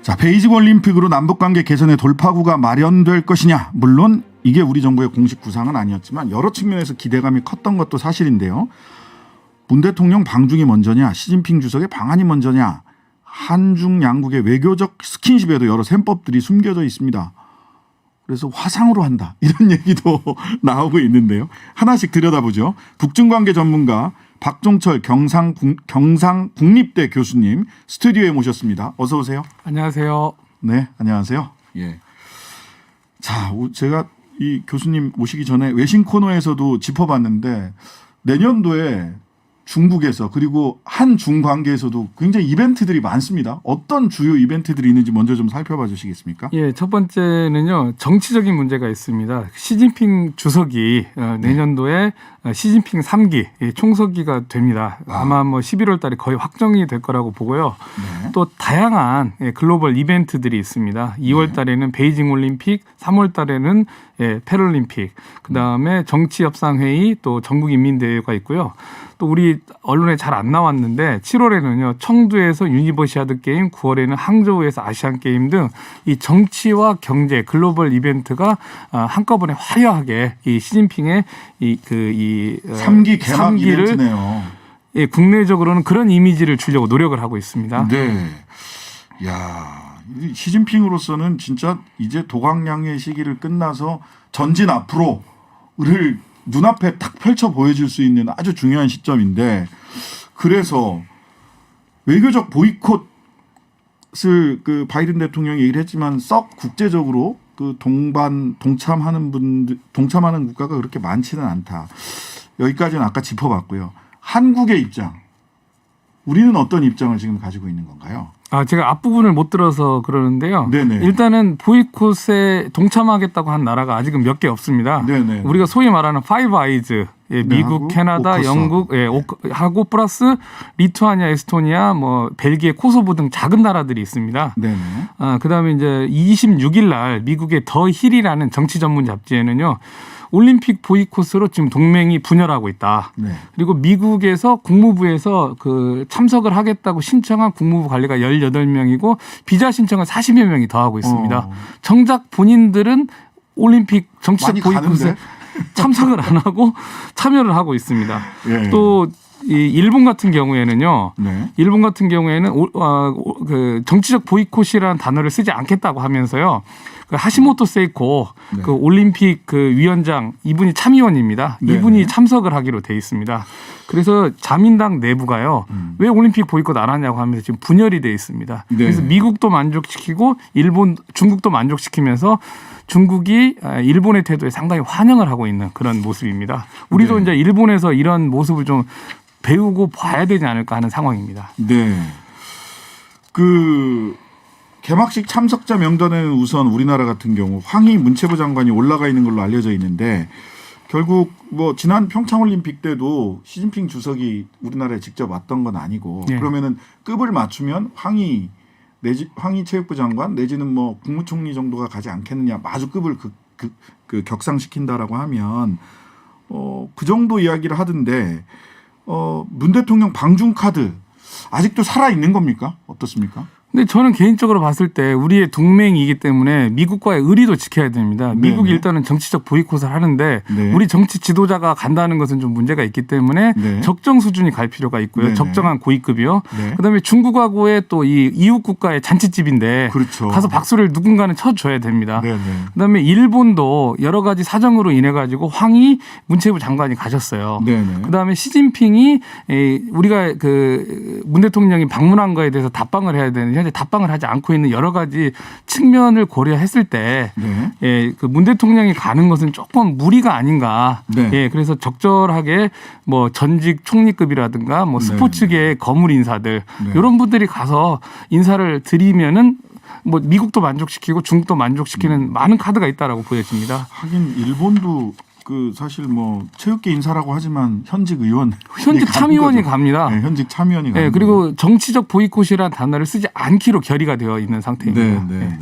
자, 베이징 올림픽으로 남북관계 개선의 돌파구가 마련될 것이냐. 물론 이게 우리 정부의 공식 구상은 아니었지만 여러 측면에서 기대감이 컸던 것도 사실인데요. 문 대통령 방중이 먼저냐, 시진핑 주석의 방한이 먼저냐, 한중 양국의 외교적 스킨십에도 여러 셈법들이 숨겨져 있습니다. 그래서 화상으로 한다 이런 얘기도 나오고 있는데요. 하나씩 들여다보죠. 북중관계 전문가 박종철 경상국립대 교수님 스튜디오에 모셨습니다. 어서 오세요. 안녕하세요. 네, 안녕하세요. 예. 자, 제가 이 교수님 오시기 전에 외신 코너에서도 짚어봤는데 내년도에 중국에서 그리고 한중 관계에서도 굉장히 이벤트들이 많습니다. 어떤 주요 이벤트들이 있는지 먼저 좀 살펴봐 주시겠습니까? 예, 첫 번째는요. 정치적인 문제가 있습니다. 시진핑 주석이 내년도에 시진핑 3기 총서기가 됩니다. 아마 뭐 11월 달에 거의 확정이 될 거라고 보고요. 네. 또 다양한 글로벌 이벤트들이 있습니다. 2월 달에는 베이징 올림픽, 3월 달에는 패럴림픽, 그다음에 정치협상회의, 또 전국인민대회가 있고요. 또 우리 언론에 잘 안 나왔는데 7월에는요. 청두에서 유니버시아드 게임, 9월에는 항저우에서 아시안 게임 등 이 정치와 경제 글로벌 이벤트가 한꺼번에 화려하게 이 시진핑의 이 3기 개막 이벤트네요. 예, 국내적으로는 그런 이미지를 주려고 노력을 하고 있습니다. 네. 야, 시진핑으로서는 진짜 이제 도강량의 시기를 끝나서 전진 앞으로를 눈앞에 탁 펼쳐 보여줄 수 있는 아주 중요한 시점인데, 그래서 외교적 보이콧을 그 바이든 대통령이 얘기를 했지만 썩 국제적으로 그 동참하는 국가가 그렇게 많지는 않다. 여기까지는 아까 짚어봤고요. 한국의 입장, 우리는 어떤 입장을 지금 가지고 있는 건가요? 제가 앞부분을 못 들어서 그러는데요. 네네. 일단은 보이콧에 동참하겠다고 한 나라가 아직은 몇 개 없습니다. 네네. 우리가 소위 말하는 파이브 아이즈, 미국, 캐나다, 오커스. 영국, 하고 플러스 리투아니아, 에스토니아, 뭐 벨기에, 코소보 등 작은 나라들이 있습니다. 네네. 그다음에 이제 26일 날 미국의 더 힐이라는 정치 전문 잡지에는요. 올림픽 보이콧으로 지금 동맹이 분열하고 있다. 네. 그리고 미국에서 국무부에서 그 참석을 하겠다고 신청한 국무부 관리가 18명이고 비자 신청을 40여 명이 더 하고 있습니다. 정작 본인들은 올림픽 정치적 보이콧에 참석을 안 하고 참여를 하고 있습니다. 예. 또 이 일본 같은 경우에는요. 네. 일본 같은 경우에는 그 정치적 보이콧이라는 단어를 쓰지 않겠다고 하면서요. 그 하시모토 세이코 네. 그 올림픽 그 위원장 이분이 참의원입니다. 네. 이분이 참석을 하기로 돼 있습니다. 그래서 자민당 내부가요. 왜 올림픽 보이콧 안 하냐고 하면서 지금 분열이 돼 있습니다. 네. 그래서 미국도 만족시키고 중국도 만족시키면서 중국이 일본의 태도에 상당히 환영을 하고 있는 그런 모습입니다. 우리도 네. 이제 일본에서 이런 모습을 좀 배우고 봐야 되지 않을까 하는 상황입니다. 네. 그 개막식 참석자 명단에는 우선 우리나라 같은 경우 황희 문체부 장관이 올라가 있는 걸로 알려져 있는데, 결국 뭐 지난 평창올림픽 때도 시진핑 주석이 우리나라에 직접 왔던 건 아니고, 네. 그러면은 급을 맞추면 황희 체육부 장관 내지는 뭐 국무총리 정도가 가지 않겠느냐, 마주 급을 그 격상시킨다라고 하면 그 정도 이야기를 하던데, 문 대통령 방중 카드 아직도 살아 있는 겁니까? 어떻습니까? 근데 저는 개인적으로 봤을 때 우리의 동맹이기 때문에 미국과의 의리도 지켜야 됩니다. 미국이 네네. 일단은 정치적 보이콧을 하는데 네. 우리 정치 지도자가 간다는 것은 좀 문제가 있기 때문에 네. 적정 수준이 갈 필요가 있고요. 네네. 적정한 고위급이요. 네. 그다음에 중국하고의 또 이 이웃 국가의 잔치집인데 그렇죠. 가서 박수를 누군가는 쳐줘야 됩니다. 네네. 그다음에 일본도 여러 가지 사정으로 인해 가지고 황희 문체부 장관이 가셨어요. 네네. 그다음에 시진핑이 우리가 그 문 대통령이 방문한 거에 대해서 답방을 해야 되는데 현재 답방을 하지 않고 있는 여러 가지 측면을 고려했을 때 네. 그 문 대통령이 가는 것은 조금 무리가 아닌가. 네. 그래서 적절하게 뭐 전직 총리급이라든가 뭐 스포츠계의 거물 인사들 네. 이런 분들이 가서 인사를 드리면은 뭐 미국도 만족시키고 중국도 만족시키는 많은 카드가 있다라고 보여집니다. 하긴 일본도 그 사실 뭐 체육계 인사라고 하지만 현직 의원, 현직 참의원이 갑니다. 네, 현직 참의원이 네, 그리고 정치적 보이콧이라는 단어를 쓰지 않기로 결의가 되어 있는 상태입니다. 네.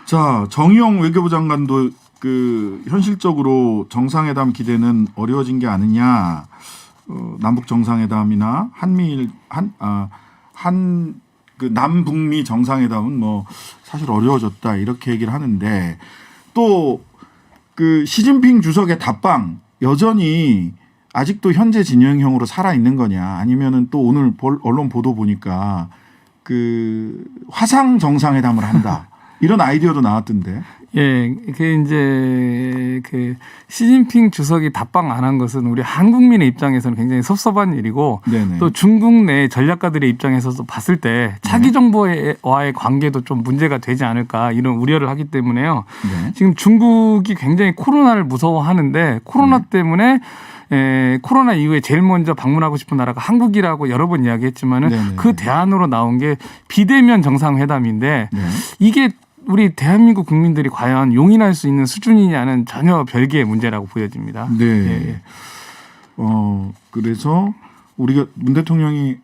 자, 정의용 외교부 장관도 그 현실적으로 정상회담 기대는 어려워진 게 아니냐. 남북 정상회담이나 한미일 그 남북미 정상회담은 뭐 사실 어려워졌다 이렇게 얘기를 하는데 또 그 시진핑 주석의 답방 여전히 아직도 현재 진영형으로 살아 있는 거냐 아니면은 또 오늘 언론 보도 보니까 그 화상 정상회담을 한다 이런 아이디어도 나왔던데. 예, 그 이제 그 시진핑 주석이 답방 안 한 것은 우리 한국민의 입장에서는 굉장히 섭섭한 일이고 네네. 또 중국 내 전략가들의 입장에서도 봤을 때 차기 정부와의 관계도 좀 문제가 되지 않을까 이런 우려를 하기 때문에요. 네. 지금 중국이 굉장히 코로나를 무서워하는데 코로나 때문에 코로나 이후에 제일 먼저 방문하고 싶은 나라가 한국이라고 여러 번 이야기했지만은 네네. 그 대안으로 나온 게 비대면 정상회담인데 네. 이게 우리 대한민국 국민들이 과연 용인할 수 있는 수준이냐는 전혀 별개의 문제라고 보여집니다. 네. 예. 그래서 우리가 문 대통령이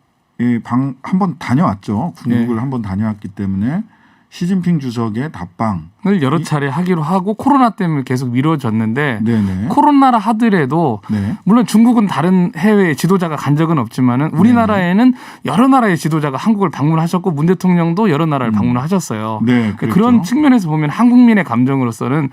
한번 다녀왔죠. 중국을 네. 한번 다녀왔기 때문에 시진핑 주석의 답방을 여러 차례 하기로 하고 코로나 때문에 계속 미뤄졌는데 네네. 코로나라 하더라도 네. 물론 중국은 다른 해외 지도자가 간 적은 없지만은 우리나라에는 여러 나라의 지도자가 한국을 방문하셨고 문 대통령도 여러 나라를 방문하셨어요. 네, 그런 그랬죠. 측면에서 보면 한국민의 감정으로서는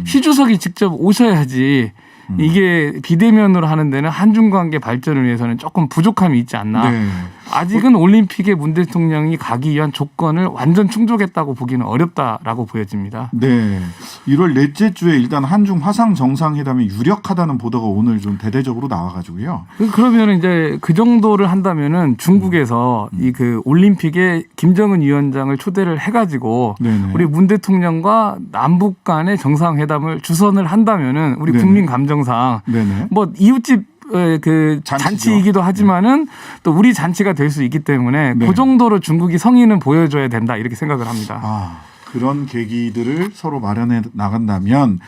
시 주석이 직접 오셔야지 이게 비대면으로 하는 데는 한중 관계 발전을 위해서는 조금 부족함이 있지 않나. 네. 아직은 올림픽에 문 대통령이 가기 위한 조건을 완전 충족했다고 보기는 어렵다라고 보여집니다. 네. 1월 넷째 주에 일단 한중 화상 정상회담이 유력하다는 보도가 오늘 좀 대대적으로 나와가지고요. 그러면 이제 그 정도를 한다면은 중국에서 이 그 올림픽에 김정은 위원장을 초대를 해가지고 네네. 우리 문 대통령과 남북 간의 정상회담을 주선을 한다면은 우리 네네. 국민 감정상 네네. 뭐 이웃집 그 잔치죠. 잔치이기도 하지만은 또 우리 잔치가 될 수 있기 때문에 네. 그 정도로 중국이 성의는 보여줘야 된다 이렇게 생각을 합니다. 아, 그런 계기들을 서로 마련해 나간다면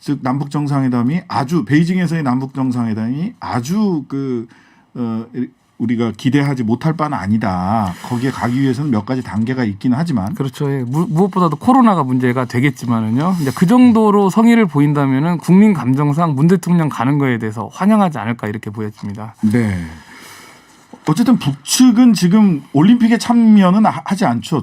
즉 남북 정상회담이 아주 베이징에서의 남북 정상회담이 아주 우리가 기대하지 못할 바는 아니다. 거기에 가기 위해서는 몇 가지 단계가 있기는 하지만 그렇죠. 예. 무엇보다도 코로나가 문제가 되겠지만은요. 이제 그 정도로 성의를 보인다면은 국민 감정상 문 대통령 가는 거에 대해서 환영하지 않을까 이렇게 보여집니다. 네. 어쨌든 북측은 지금 올림픽에 참여는 하지 않죠.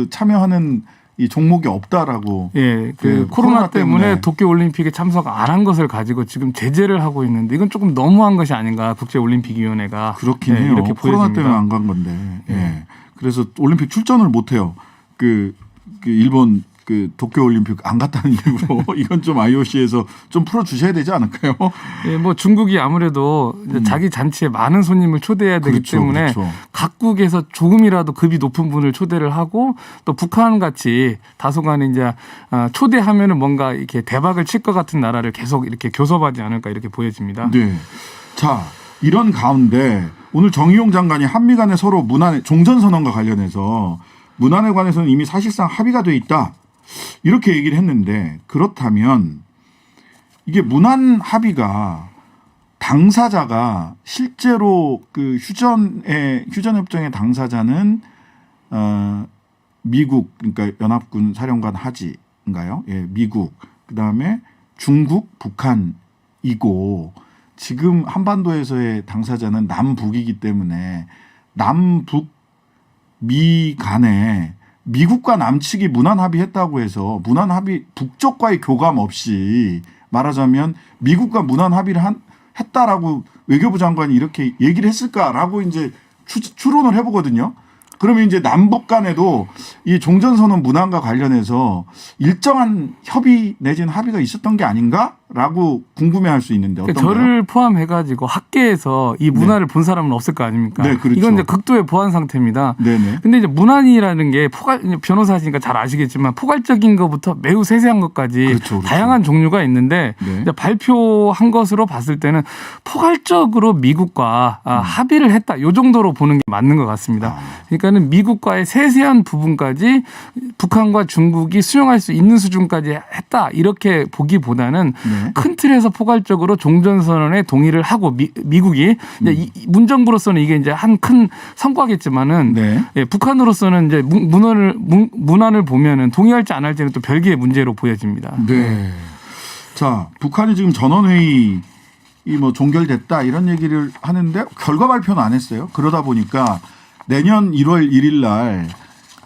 참여하는 이 종목이 없다라고. 예, 그 코로나 때문에 때문에. 도쿄 올림픽에 참석 안 한 것을 가지고 지금 제재를 하고 있는데 이건 조금 너무한 것이 아닌가 국제 올림픽 위원회가 그렇긴 예, 해요. 이렇게 코로나 보여집니다. 때문에 안 간 건데. 예. 그래서 올림픽 출전을 못 해요. 그 일본 그 도쿄 올림픽 안 갔다는 이유로 이건 좀 IOC에서 좀 풀어 주셔야 되지 않을까요? 예, 뭐 중국이 아무래도 이제 자기 잔치에 많은 손님을 초대해야 되기 그렇죠, 때문에 그렇죠. 각국에서 조금이라도 급이 높은 분을 초대를 하고 또 북한 같이 다소간 이제 초대하면은 뭔가 이렇게 대박을 칠 것 같은 나라를 계속 이렇게 교섭하지 않을까 이렇게 보여집니다. 네. 자, 이런 가운데 오늘 정의용 장관이 한미 간의 서로 문안의 종전선언과 관련해서 문안에 관해서는 이미 사실상 합의가 돼 있다. 이렇게 얘기를 했는데 그렇다면 이게 문안 합의가 당사자가 실제로 그 휴전협정의 당사자는 미국 그러니까 연합군 사령관 하지인가요? 예, 미국 그다음에 중국, 북한이고 지금 한반도에서의 당사자는 남북이기 때문에 남북 미 간에 미국과 남측이 문안 합의했다고 해서 문안 합의 북쪽과의 교감 없이 말하자면 미국과 문안 합의를 했다라고 외교부 장관이 이렇게 얘기를 했을까라고 이제 추론을 해보거든요. 그러면 이제 남북 간에도 이 종전선언 문안과 관련해서 일정한 협의 내지는 합의가 있었던 게 아닌가라고 궁금해할 수 있는데 어떤가요? 저를 포함해가지고 학계에서 이 문안을 본 사람은 없을 거 아닙니까? 네, 그렇죠. 이건 이제 극도의 보안 상태입니다. 네네. 근데 이제 문안이라는 게 변호사시니까 잘 아시겠지만 포괄적인 것부터 매우 세세한 것까지 그렇죠. 다양한 종류가 있는데 네. 이제 발표한 것으로 봤을 때는 포괄적으로 미국과 합의를 했다. 이 정도로 보는 게 맞는 것 같습니다. 그러니까는 미국과의 세세한 부분까지 북한과 중국이 수용할 수 있는 수준까지 했다. 이렇게 보기보다는 네. 큰 틀에서 포괄적으로 종전선언에 동의를 하고 미국이 이제 문정부로서는 이게 이제 한 큰 성과겠지만은 네. 예, 북한으로서는 이제 문안을 보면은 동의할지 안 할지는 또 별개의 문제로 보여집니다. 네. 자, 북한이 지금 전원회의 뭐 종결됐다 이런 얘기를 하는데 결과 발표는 안 했어요. 그러다 보니까 내년 1월 1일 날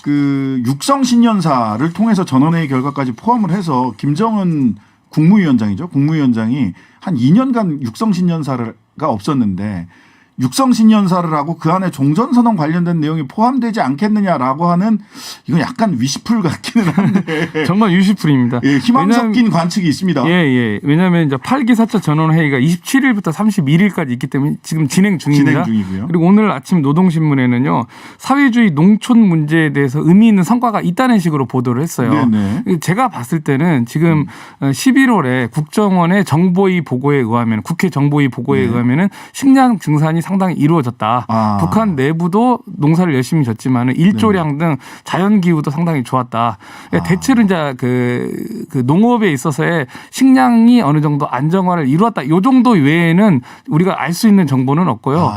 그 육성 신년사를 통해서 전원회의 결과까지 포함을 해서 김정은 국무위원장이죠. 국무위원장이 한 2년간 육성 신년사가 없었는데 육성 신년사를 하고 그 안에 종전선언 관련된 내용이 포함되지 않겠느냐라고 하는 이건 약간 위시풀 같기는 한데 정말 유시풀입니다. 예, 희망 섞인 관측이 있습니다. 예. 왜냐하면 이제 8기 4차 전원회의가 27일부터 31일까지 있기 때문에 지금 진행 중입니다. 진행 중이고요. 그리고 오늘 아침 노동신문에는요. 사회주의 농촌 문제에 대해서 의미 있는 성과가 있다는 식으로 보도를 했어요. 네네. 제가 봤을 때는 지금 11월에 국정원의 정보위 보고에 의하면 국회 정보위 보고에 네. 의하면은 식량 증산이 상당히 이루어졌다. 북한 내부도 농사를 열심히 졌지만은 일조량 등 자연 기후도 상당히 좋았다. 대체로 이제 그 농업에 있어서의 식량이 어느 정도 안정화를 이루었다. 요 정도 외에는 우리가 알 수 있는 정보는 없고요.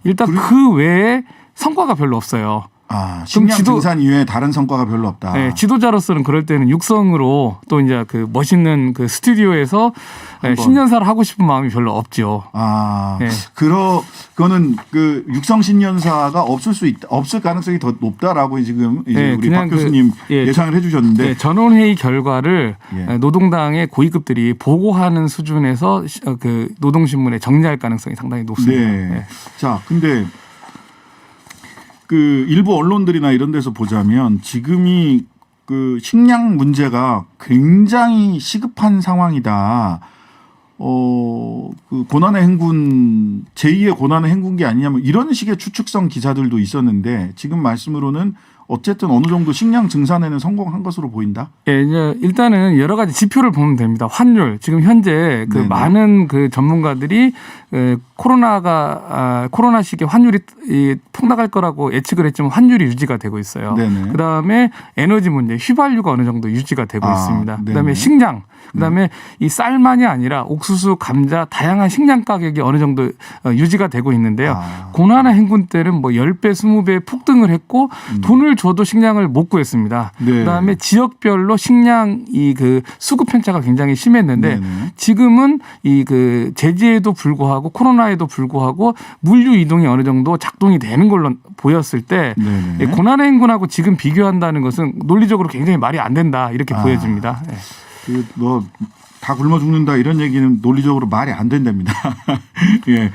일단 그 외에 성과가 별로 없어요. 식량 증산 이외에 다른 성과가 별로 없다. 네, 지도자로서는 그럴 때는 육성으로 또 이제 그 멋있는 그 스튜디오에서 신년사를 하고 싶은 마음이 별로 없죠. 네. 그거는 그 육성 신년사가 없을 가능성이 더 높다라고 지금 이제 우리 박 교수님 예상을 해주셨는데 전원회의 결과를 노동당의 고위급들이 보고하는 수준에서 그 노동신문에 정리할 가능성이 상당히 높습니다. 네. 자, 근데 그 일부 언론들이나 이런 데서 보자면 지금이 그 식량 문제가 굉장히 시급한 상황이다. 그 고난의 행군 제2의 고난의 행군기 아니냐면 이런 식의 추측성 기사들도 있었는데 지금 말씀으로는 어쨌든 어느 정도 식량 증산에는 성공한 것으로 보인다. 예, 이제 일단은 여러 가지 지표를 보면 됩니다. 환율 지금 현재 그 많은 그 전문가들이 코로나 시기에 환율이 폭락할 거라고 예측을 했지만 환율이 유지가 되고 있어요. 네네. 그다음에 에너지 문제, 휘발유가 어느 정도 유지가 되고 있습니다. 그다음에 식량, 그다음에 이 쌀만이 아니라 옥수수, 감자 다양한 식량 가격이 어느 정도 유지가 되고 있는데요. 고난의 행군 때는 뭐 10배, 20배 폭등을 했고 돈을 줘도 식량을 못 구했습니다. 네. 그다음에 지역별로 식량 그 수급 편차가 굉장히 심했는데 네네. 지금은 이 그 제재에도 불구하고 코로나에도 불구하고 물류 이동이 어느 정도 작동이 되는 걸로 보였을 때 고난의 행군하고 지금 비교한다는 것은 논리적으로 굉장히 말이 안 된다 이렇게 보여집니다. 네. 뭐 다 굶어 죽는다 이런 얘기는 논리적으로 말이 안 된답니다. 예.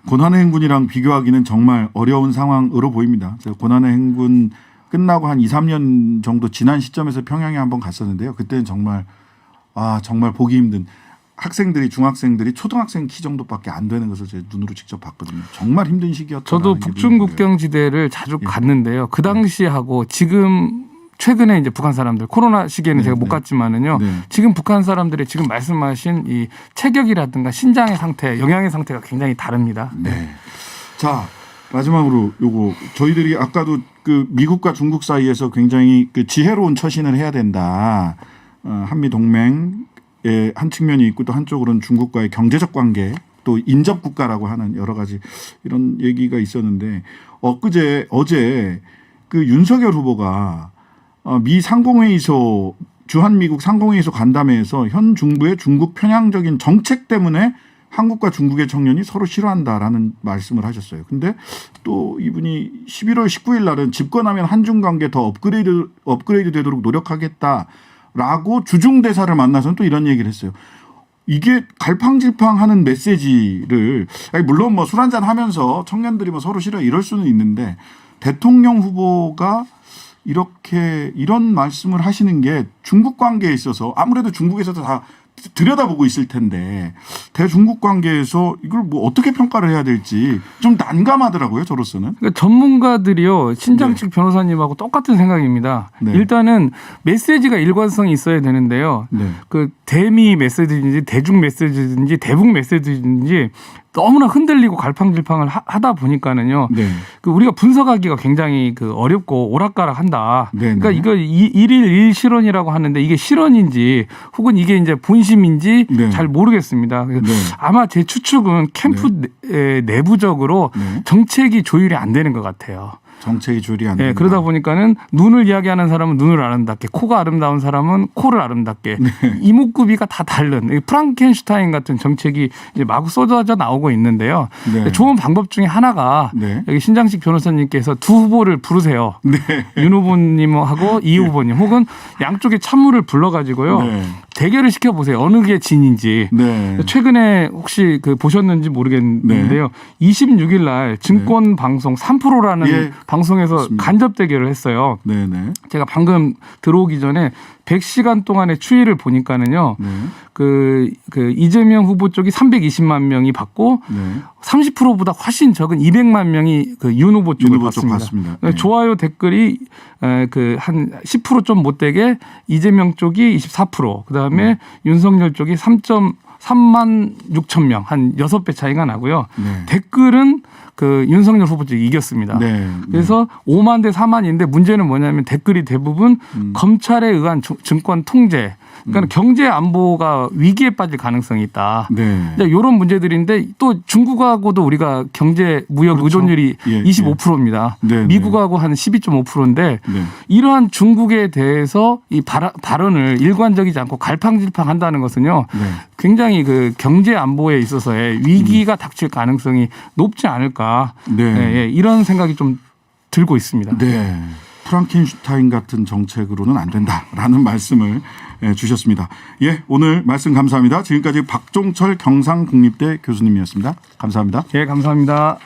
고난의 행군이랑 비교하기는 정말 어려운 상황으로 보입니다. 제가 고난의 행군 끝나고 한 2, 3년 정도 지난 시점에서 평양에 한번 갔었는데요. 그때는 정말 보기 힘든 학생들이 중학생들이 초등학생 키 정도밖에 안 되는 것을 제 눈으로 직접 봤거든요. 정말 힘든 시기였다. 저도 북중국경지대를 자주 갔는데요. 그 당시하고 지금 최근에 이제 북한 사람들 코로나 시기에는 제가 못 갔지만은요. 지금 북한 사람들이 지금 말씀하신 이 체격이라든가 신장의 상태, 영양의 상태가 굉장히 다릅니다. 네. 자, 마지막으로 요거 저희들이 아까도 그 미국과 중국 사이에서 굉장히 그 지혜로운 처신을 해야 된다. 한미 동맹의 한 측면이 있고 또 한쪽으로는 중국과의 경제적 관계 또 인접 국가라고 하는 여러 가지 이런 얘기가 있었는데 어제 그 윤석열 후보가 미 상공회의소 주한미국 상공회의소 간담회에서 현 중부의 중국 편향적인 정책 때문에 한국과 중국의 청년이 서로 싫어한다라는 말씀을 하셨어요. 근데 또 이분이 11월 19일 날은 집권하면 한중 관계 더 업그레이드 되도록 노력하겠다라고 주중 대사를 만나서는 또 이런 얘기를 했어요. 이게 갈팡질팡하는 메시지를 물론 뭐 술 한잔 하면서 청년들이 뭐 서로 싫어 이럴 수는 있는데 대통령 후보가 이런 말씀을 하시는 게 중국 관계에 있어서 아무래도 중국에서도 다 들여다보고 있을 텐데 대중국 관계에서 이걸 뭐 어떻게 평가를 해야 될지 좀 난감하더라고요. 저로서는. 그러니까 전문가들이요. 신장식 변호사님하고 똑같은 생각입니다. 일단은 메시지가 일관성이 있어야 되는데요. 그 대미 메시지인지 대중 메시지인지 대북 메시지인지 너무나 흔들리고 갈팡질팡을 하다 보니까는요. 그 우리가 분석하기가 굉장히 그 어렵고 오락가락한다. 그러니까 이거 일일 일실언이라고 하는데 이게 실언인지 혹은 이게 이제 본심인지 잘 모르겠습니다. 아마 제 추측은 캠프 내부적으로 정책이 조율이 안 되는 것 같아요. 정책이 조리 안 된다. 예, 그러다 보니까는 눈을 이야기하는 사람은 눈을 아름답게, 코가 아름다운 사람은 코를 아름답게, 이목구비가 다 다른 이 프랑켄슈타인 같은 정책이 이제 마구 쏟아져 나오고 있는데요. 네. 좋은 방법 중에 하나가 네. 여기 신장식 변호사님께서 두 후보를 부르세요. 네. 윤 후보님하고 이 후보님, 혹은 양쪽의 참모를 불러가지고요. 네. 대결을 시켜보세요. 어느 게 진인지. 네. 최근에 혹시 그 보셨는지 모르겠는데요. 26일 날 증권 방송 3프로라는 예. 방송에서 맞습니다. 간접 대결을 했어요. 네. 네. 제가 방금 들어오기 전에 100시간 동안의 추이를 보니까는요. 네. 그 이재명 후보 쪽이 320만 명이 받고 네. 30%보다 훨씬 적은 200만 명이 그 윤 후보 쪽을 윤 후보 쪽 받습니다. 받습니다. 네. 좋아요 댓글이 그 한 10% 좀 못 되게 이재명 쪽이 24%, 그다음에 윤석열 쪽이 3만 6천 명, 한 6배 차이가 나고요. 네. 댓글은 그 윤석열 후보 쪽이 이겼습니다. 네. 그래서 5만 대 4만인데 문제는 뭐냐면 댓글이 대부분 검찰에 의한 증권 통제, 그러니까 경제 안보가 위기에 빠질 가능성이 있다. 네. 이런 문제들인데 또 중국하고도 우리가 경제 무역 그렇죠. 의존율이 예, 25%입니다. 네, 미국하고 한 12.5%인데 네. 이러한 중국에 대해서 이 발언을 일관적이지 않고 갈팡질팡한다는 것은요. 네. 굉장히 그 경제 안보에 있어서의 위기가 닥칠 가능성이 높지 않을까. 네. 예, 이런 생각이 좀 들고 있습니다. 네. 프랑켄슈타인 같은 정책으로는 안 된다라는 말씀을 주셨습니다. 예, 오늘 말씀 감사합니다. 지금까지 박종철 경상국립대 교수님이었습니다. 감사합니다. 예, 감사합니다.